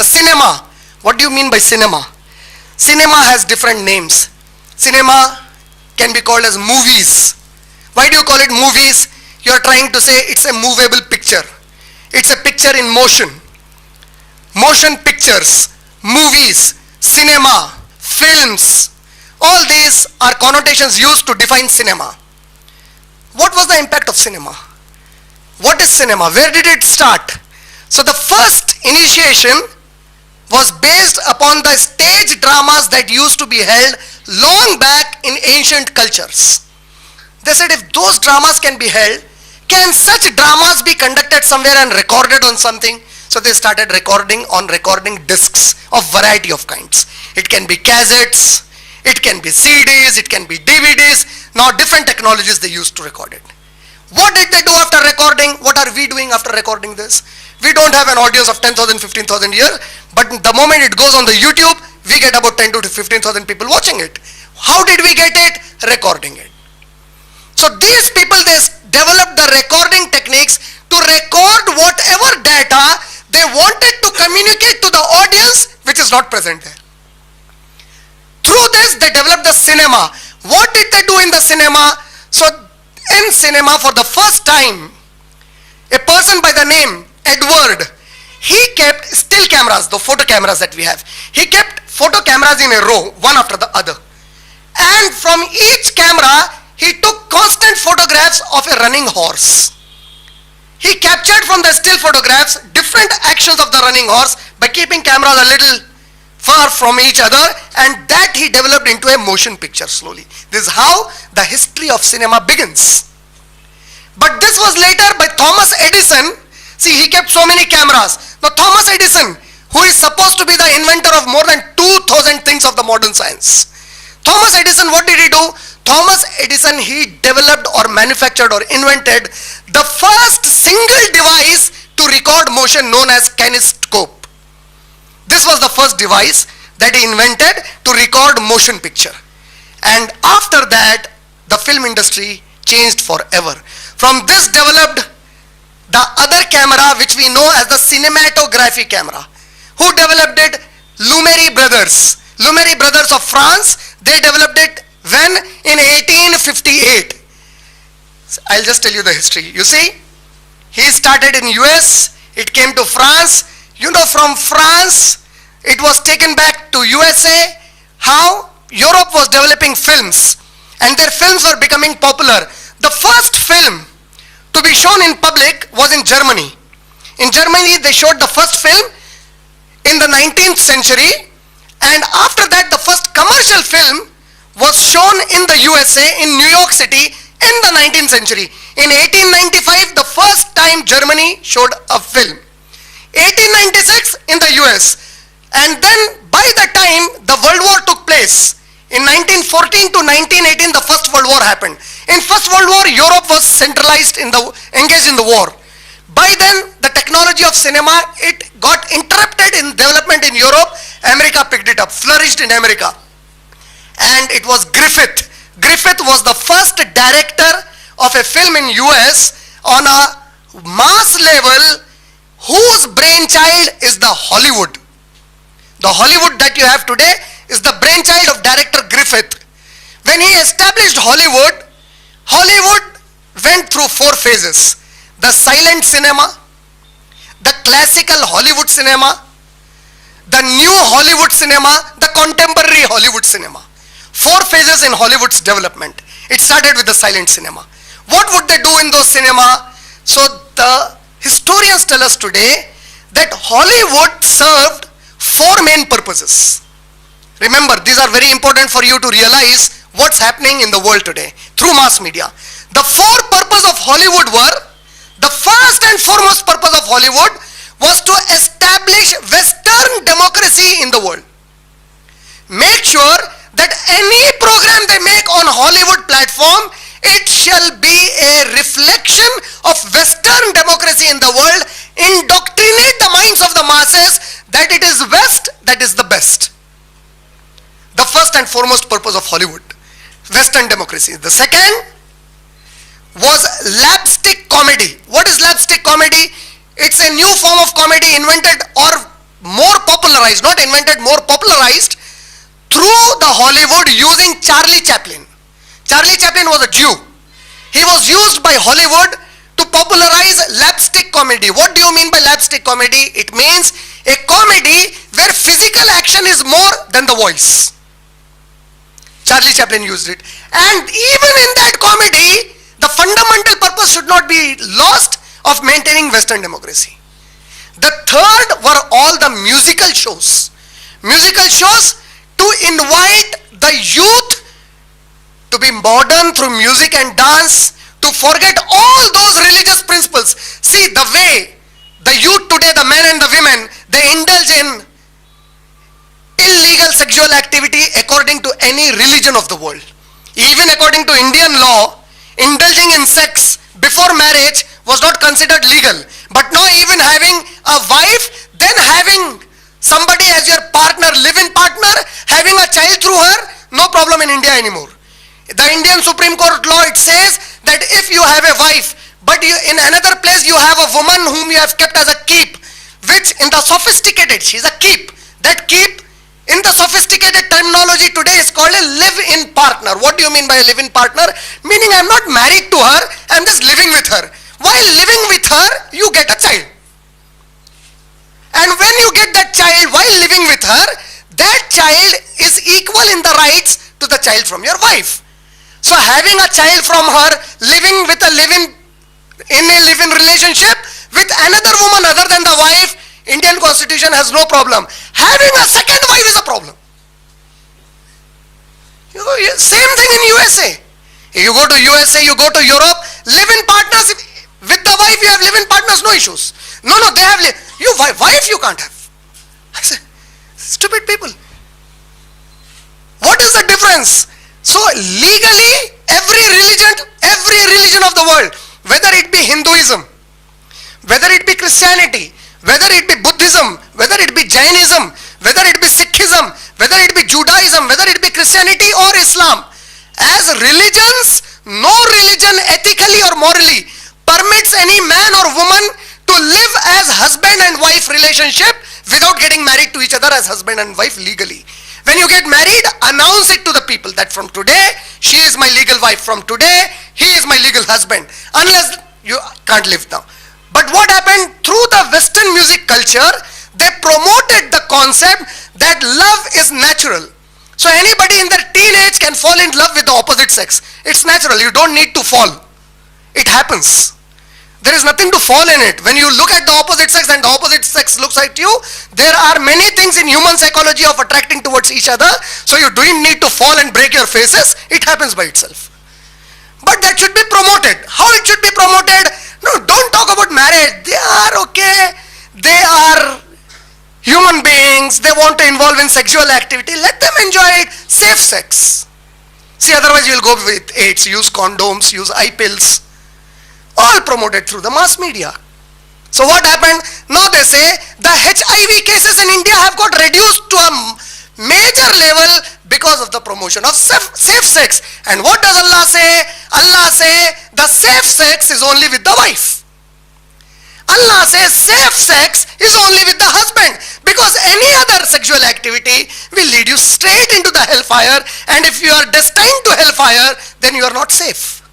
The cinema. What do you mean by cinema? Cinema has different names. Cinema can be called as movies. Why do you call it movies? You are trying to say it's a movable picture. It's a picture in motion. Motion pictures, movies, cinema, films, all these are connotations used to define cinema. What was the impact of cinema? What is cinema? Where did it start? So the first initiation was based upon the stage dramas that used to be held long back in ancient cultures. They said, if those dramas can be held, can such dramas be conducted somewhere and recorded on something? So they started recording on recording discs of variety of kinds. It can be cassettes, it can be CDs, it can be DVDs. Now different technologies they used to record it. What did they do after recording? What are we doing after recording this? We don't have an audience of 10,000, 15,000 here, but the moment it goes on the YouTube, we get about 10 to 15,000 people watching it. How did we get it? Recording it. So these people, they developed the recording techniques to record whatever data they wanted to communicate to the audience which is not present there. Through this, they developed the cinema. What did they do in the cinema? So in cinema, for the first time, a person by the name Edward, he kept still cameras, the photo cameras that we have. He kept photo cameras in a row, one after the other. And from each camera, he took constant photographs of a running horse. He captured from the still photographs different actions of the running horse by keeping cameras a little far from each other, and that he developed into a motion picture slowly. This is how the history of cinema begins. But this was later by Thomas Edison. See, he kept so many cameras. Now Thomas Edison, who is supposed to be the inventor of more than 2,000 things of the modern science. Thomas Edison, what did he do? Thomas Edison, he developed or manufactured or invented the first single device to record motion known as kinetoscope. This was the first device that he invented to record motion picture. And after that, the film industry changed forever. From this developed the other camera which we know as the cinematography camera. Who developed it? Lumiere brothers. Lumiere brothers of France, they developed it when? In 1858. I'll just tell you the history. You see, he started in US, it came to France. You know, from France, it was taken back to USA. How? Europe was developing films, and their films were becoming popular. The first film to be shown in public was in Germany. In Germany, they showed the first film in the 19th century, and after that, the first commercial film was shown in the USA, in New York City, in the 19th century. In 1895, the first time Germany showed a film. 1896 in the US. And then by the time the World War took place, in 1914 to 1918, the First World War happened. In First World War, Europe was centralized engaged in the war. By then, the technology of cinema, it got interrupted in development in Europe. America picked it up, flourished in America. And it was Griffith. Griffith was the first director of a film in US on a mass level whose brainchild is the Hollywood. The Hollywood that you have today is the brainchild of director Griffith. When he established Hollywood, Hollywood went through 4 phases. The silent cinema, the classical Hollywood cinema, the new Hollywood cinema, the contemporary Hollywood cinema. 4 phases in Hollywood's development. It started with the silent cinema. What would they do in those cinema? So the historians tell us today that Hollywood served 4 main purposes. Remember, these are very important for you to realize what's happening in the world today through mass media. The 4 purposes of Hollywood were, the first and foremost purpose of Hollywood was to establish Western democracy in the world. Make sure that any program they make on Hollywood platform, it shall be a reflection of Western democracy in the world, indoctrinate the minds of the masses that it is West that is the best. The first and foremost purpose of Hollywood, Western democracy. The second was slapstick comedy. What is slapstick comedy? It's a new form of comedy invented or more popular popularized, not invented, more popularized through the Hollywood using Charlie Chaplin. Charlie Chaplin was a Jew. He was used by Hollywood to popularize slapstick comedy. What do you mean by slapstick comedy? It means a comedy where physical action is more than the voice. Charlie Chaplin used it. And even in that comedy, the fundamental purpose should not be lost of maintaining Western democracy. The third were all the musical shows. Musical shows to invite the youth to be modern through music and dance, to forget all those religious principles. See the way the youth today, the men and the women, they indulge in illegal sexual activity according to any religion of the world. Even according to Indian law, indulging in sex before marriage was not considered legal. But now even having a wife, then having somebody as your partner, live-in partner, having a child through her, no problem in India anymore. The Indian Supreme Court law, it says that if you have a wife, but you, in another place you have a woman whom you have kept as a keep, which in the sophisticated, she's a keep. That keep in the sophisticated terminology today is called a live-in partner. What do you mean by a live-in partner? Meaning I'm not married to her, I'm just living with her. While living with her, you get a child. And when you get that child while living with her, that child is equal in the rights to the child from your wife. So having a child from her, living with a in a live-in relationship with another woman other than the wife, Indian constitution has no problem. Having a second wife is a problem. Same thing in USA. You go to USA, you go to Europe, live-in partners, with the wife you have live-in partners, no issues. No, they have, wife you can't have. I say, stupid people. What is the difference? So legally, every religion of the world, whether it be Hinduism, whether it be Christianity, whether it be Buddhism, whether it be Jainism, whether it be Sikhism, whether it be Judaism, whether it be Christianity or Islam, as religions, no religion ethically or morally permits any man or woman to live as husband and wife relationship without getting married to each other as husband and wife legally. When you get married, announce it to the people that from today, she is my legal wife. From today, he is my legal husband. Unless you can't live now. But what happened through the Western music culture, they promoted the concept that love is natural. So anybody in their teenage can fall in love with the opposite sex. It's natural. You don't need to fall. It happens. There is nothing to fall in it. When you look at the opposite sex and the opposite sex looks at you, there are many things in human psychology of attracting towards each other. So you don't need to fall and break your faces. It happens by itself. But that should be promoted. How it should be promoted? No, don't talk about marriage. They are okay. They are human beings. They want to involve in sexual activity. Let them enjoy it. Safe sex. See, otherwise you will go with AIDS. Use condoms, use eye pills. All promoted through the mass media. So what happened? Now they say the HIV cases in India have got reduced to a major level because of the promotion of safe sex. And what does Allah say? Allah say the safe sex is only with the wife. Allah says safe sex is only with the husband, because any other sexual activity will lead you straight into the hellfire, and if you are destined to hellfire, then you are not safe.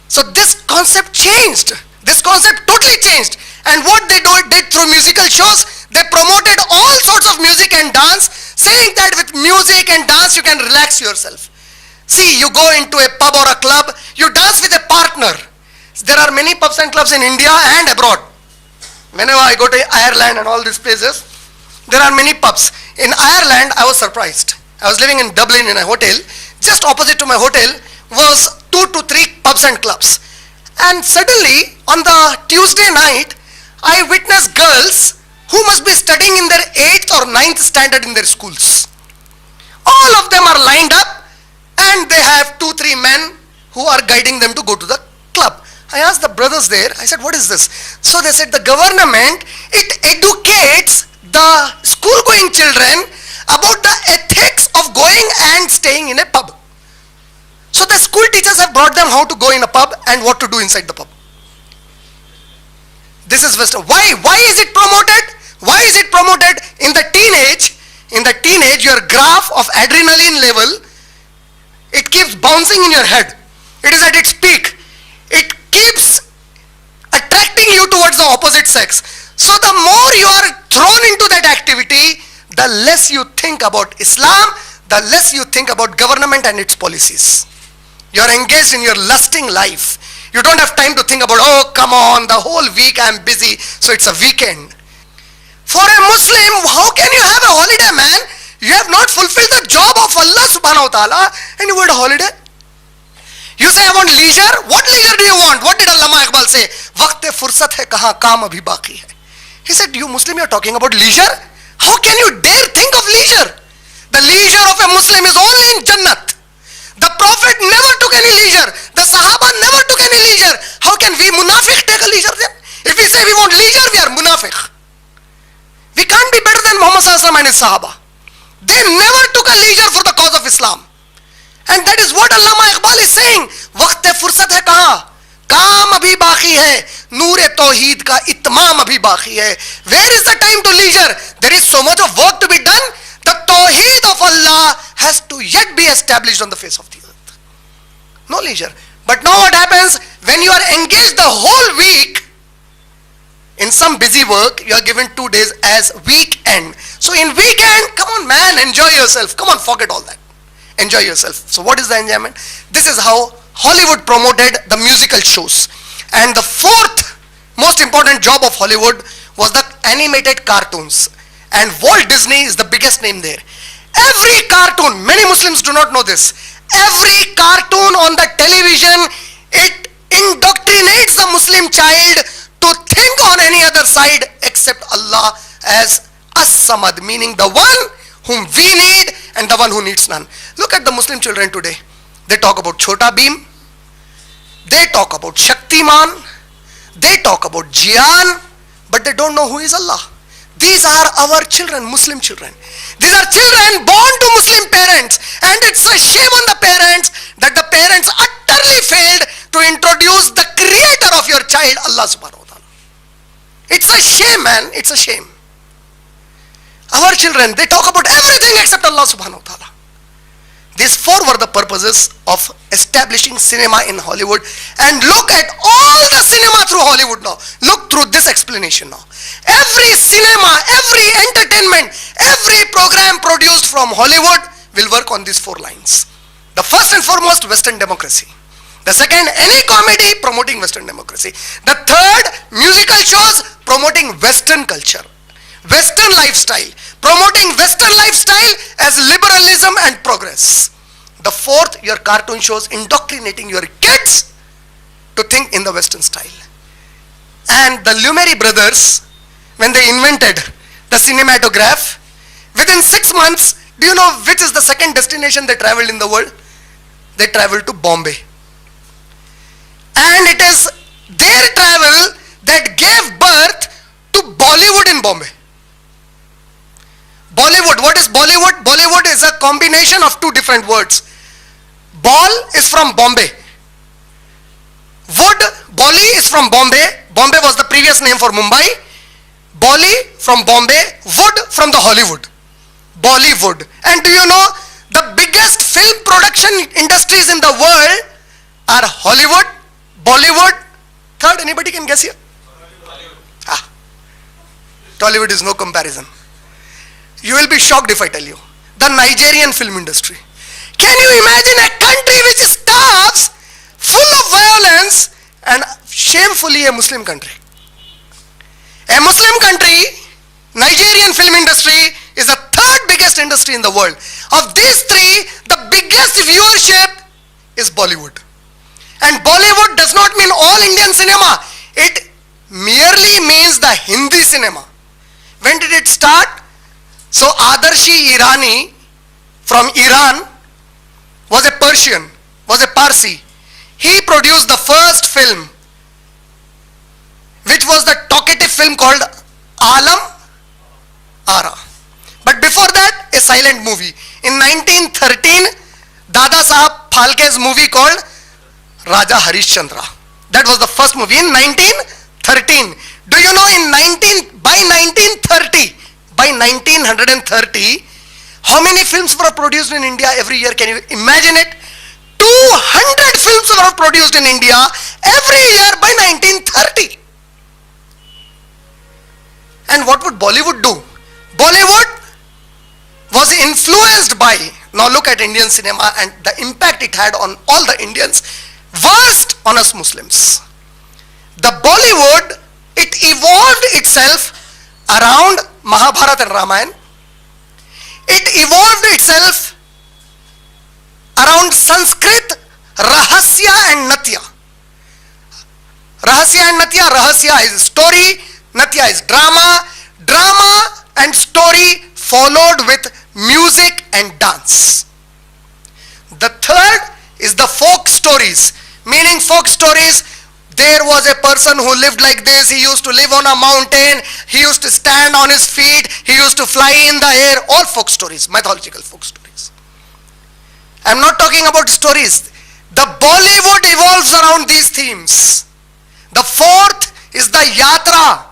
So this concept changed. This concept totally changed. And what they did through musical shows, they promoted all sorts of music and dance, saying that with music and dance you can relax yourself. See, you go into a pub or a club, you dance with a partner. There are many pubs and clubs in India and abroad. Whenever I go to Ireland and all these places, there are many pubs. In Ireland, I was surprised. I was living in Dublin in a hotel. Just opposite to my hotel was 2 to 3 pubs and clubs. And suddenly, on the Tuesday night, I witnessed girls who must be studying in their 8th or 9th standard in their schools. All of them are lined up and they have 2-3 men who are guiding them to go to the club. I asked the brothers there, I said, what is this? So they said, the government, it educates the school-going children about the ethics of going and staying in a pub. So the school teachers have brought them how to go in a pub and what to do inside the pub. This is Western. Why? Why is it promoted? Why is it promoted? In the teenage, your graph of adrenaline level, it keeps bouncing in your head. It is at its peak. It keeps attracting you towards the opposite sex. So the more you are thrown into that activity, the less you think about Islam, the less you think about government and its policies. You are engaged in your lusting life. You don't have time to think about, oh come on, the whole week I am busy, so it's a weekend. For a Muslim, how can you have a holiday, man? You have not fulfilled the job of Allah subhanahu wa ta'ala and you want a holiday? You say I want leisure. What leisure do you want? What did Allama Iqbal say? Waqt fursat hai kaha, kaam abhi baki hai. He said, you Muslim, you are talking about leisure? How can you dare think of leisure? The leisure of a Muslim is only in Jannat. The Prophet never took any leisure. The Sahaba never took any leisure. How can we Munafiq take a leisure then? If we say we want leisure, we are Munafiq. We can't be better than Muhammad Sallallahu Alaihi Wasallam and his Sahaba. They never took a leisure for the cause of Islam. And that is what Allama Iqbal is saying. Waqt fursat hai kaha? Kaam abhi baki hai. Noor-e Tawheed ka itmam abhi baki hai. Where is the time to leisure? There is so much of work to be done. The Tawheed of Allah has to yet be established on the face of the earth. No leisure. But now what happens? When you are engaged the whole week in some busy work, you are given 2 days as weekend. So in weekend, come on man, enjoy yourself. Come on, forget all that. Enjoy yourself. So what is the enjoyment? This is how Hollywood promoted the musical shows. And the fourth most important job of Hollywood was the animated cartoons. And Walt Disney is the biggest name there. Every cartoon, many Muslims do not know this. Every cartoon on the television, it indoctrinates the Muslim child to think on any other side except Allah as As-Samad, meaning the one whom we need and the one who needs none. Look at the Muslim children today. They talk about Chota Bheem, they talk about Shaktiman, they talk about Jian, but they don't know who is Allah. These are our children, Muslim children. These are children born to Muslim parents, and it's a shame on the parents that the parents utterly failed to introduce the creator of your child, Allah subhanahu wa ta'ala. It's a shame, man, it's a shame. Our children, they talk about everything except Allah subhanahu wa ta'ala. These four were the purposes of establishing cinema in Hollywood. And look at all the cinema through Hollywood now. Look through this explanation now. Every cinema, every entertainment, every program produced from Hollywood will work on these 4 lines. The first and foremost, Western democracy. The second, any comedy promoting Western democracy. The third, musical shows promoting Western culture, Western lifestyle, promoting Western lifestyle as liberalism and progress. The fourth, your cartoon shows indoctrinating your kids to think in the Western style. And the Lumiere brothers, when they invented the cinematograph, within 6 months, do you know which is the second destination they traveled in the world? They traveled to Bombay. And it is their travel that gave birth to Bollywood in Bombay. Bollywood, what is Bollywood? Bollywood is a combination of 2 different words. Ball is from Bombay. Wood, Bolly is from Bombay. Bombay was the previous name for Mumbai. Bolly from Bombay, wood from the Hollywood. Bollywood. And do you know the biggest film production industries in the world are Hollywood, Bollywood, third, anybody can guess here? Tollywood is no comparison. You will be shocked if I tell you. The Nigerian film industry. Can you imagine a country which starves, full of violence, and shamefully a Muslim country? A Muslim country, Nigerian film industry is the 3rd biggest industry in the world. Of these 3, the biggest viewership is Bollywood. And Bollywood does not mean all Indian cinema. It merely means the Hindi cinema. When did it start? So Adarshi Irani from Iran was a Persian, was a Parsi. He produced the first film, which was the talkative film called Alam Ara. But before that, a silent movie. In 1913, Dada Sahab Phalke's movie called Raja Harishchandra. That was the first movie in 1913. Do you know in by 1930, by 1930, how many films were produced in India every year? Can you imagine it? 200 films were produced in India every year by 1930. And what would Bollywood do? Bollywood was influenced by, now look at Indian cinema and the impact it had on all the Indians, worst on us Muslims. The Bollywood, it evolved itself around Mahabharata and Ramayana. It evolved itself around Sanskrit, Rahasya and Natya. Rahasya and Natya, Rahasya is story, Natya is drama. Drama and story followed with music and dance. The third is the folk stories, meaning folk stories, there was a person who lived like this, he used to live on a mountain, he used to stand on his feet, he used to fly in the air, all folk stories, mythological folk stories. I am not talking about stories. The Bollywood evolves around these themes. The fourth is the Yatra,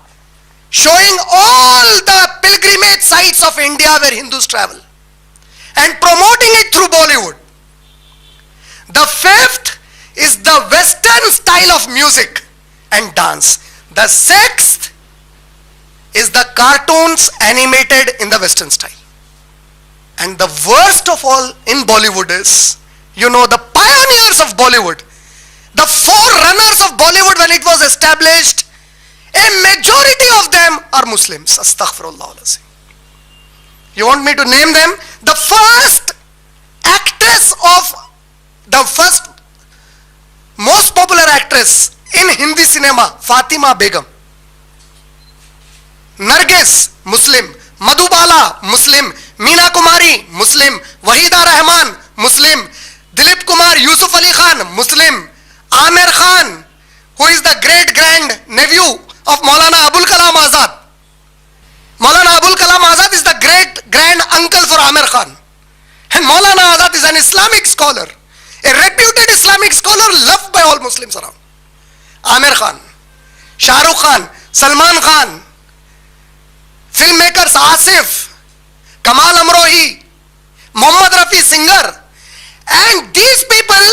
showing all the pilgrimage sites of India where Hindus travel and promoting it through Bollywood. The fifth is the Western style of music and dance. The sixth is the cartoons animated in the Western style. And the worst of all in Bollywood is, the pioneers of Bollywood, the forerunners of Bollywood when it was established, a majority of them are Muslims. Astaghfirullah. You want me to name them? The first actress of, the first most popular actress in Hindi cinema, Fatima Begum. Nargis, Muslim. Madhubala, Muslim. Meena Kumari, Muslim. Wahida Rahman, Muslim. Dilip Kumar, Yusuf Ali Khan, Muslim. Amir Khan, who is the great grand nephew of Maulana Abul Kalam Azad. Maulana Abul Kalam Azad is the great grand uncle for Amir Khan. And Maulana Azad is an Islamic scholar, a reputed Islamic scholar loved by all Muslims around. Amir Khan, Shah Rukh Khan, Salman Khan, filmmakers Asif, Kamal Amrohi, Mohammad Rafi, singer. And these people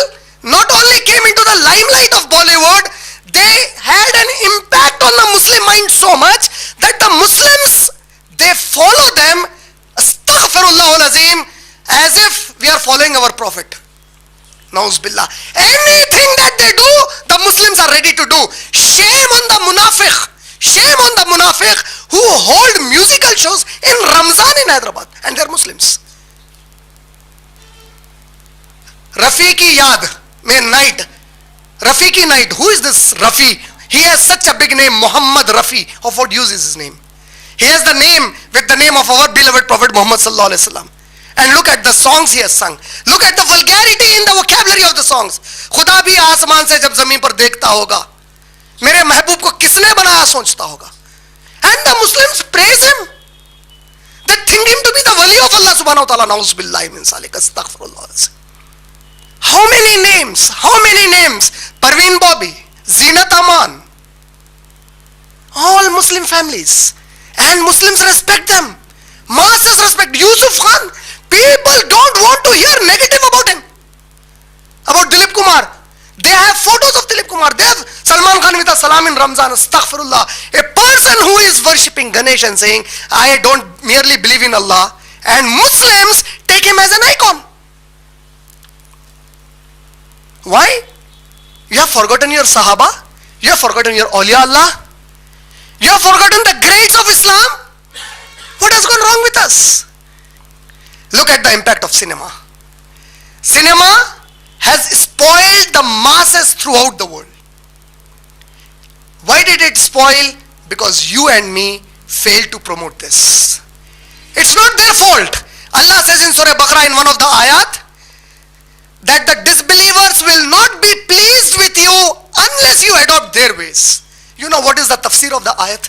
not only came into the limelight of Bollywood, they had an impact on the Muslim mind so much that the Muslims, they follow them, astaghfirullah al-azim, as if we are following our prophet. Nauz billah. Anything that they do, the Muslims are ready to do. Shame on the munafiq. Shame on the munafiq who hold musical shows in Ramzan in Hyderabad, and they are Muslims. Rafiqi Yad, may night. Rafiqi night. Who is this Rafi? He has such a big name, Muhammad Rafi. Of what use is his name? He has the name with the name of our beloved Prophet Muhammad sallallahu alaihi wasallam. And look at the songs he has sung. Look at the vulgarity in the vocabulary of the songs. खुदा भी आसमान से जब जमीन पर देखता होगा, मेरे महबूब को किसने बनाया सोचता होगा. And the Muslims praise him. They think him to be the wali of Allah subhanahu wa ta'ala. Nauz billahi min salik. Astaghfirullah. How many names? How many names? Parveen Bobby, Zinat Aman. All Muslim families. And Muslims respect them. Masses respect. Yusuf Khan. People don't want to hear negative about him. About Dilip Kumar. They have photos of Dilip Kumar. They have Salman Khan with a salam in Ramzan. Astaghfirullah. A person who is worshipping Ganesh and saying, I don't merely believe in Allah. And Muslims take him as an icon. Why? You have forgotten your Sahaba. You have forgotten your Awliya Allah. You have forgotten the greats of Islam. What has gone wrong with us? Look at the impact of cinema. Cinema has spoiled the masses throughout the world. Why did it spoil? Because you and me failed to promote this. It's not their fault. Allah says in Surah Baqarah in one of the ayat that the disbelievers will not be pleased with you unless you adopt their ways. You know what is the tafsir of the ayat?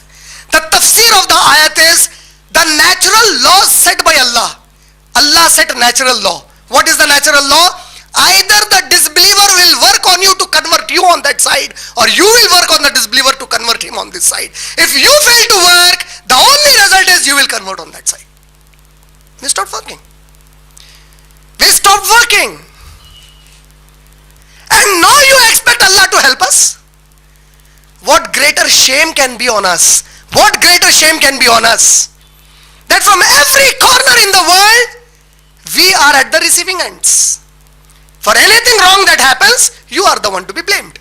The tafsir of the ayat is the natural laws set by Allah. Allah set natural law. What is the natural law? Either the disbeliever will work on you to convert you on that side, or you will work on the disbeliever to convert him on this side. If you fail to work, The only result is you will convert on that side. We stopped working. We stopped working. And now you expect Allah to help us? What greater shame can be on us? What greater shame can be on us? That from every corner in the world, we are at the receiving ends. For anything wrong that happens, you are the one to be blamed.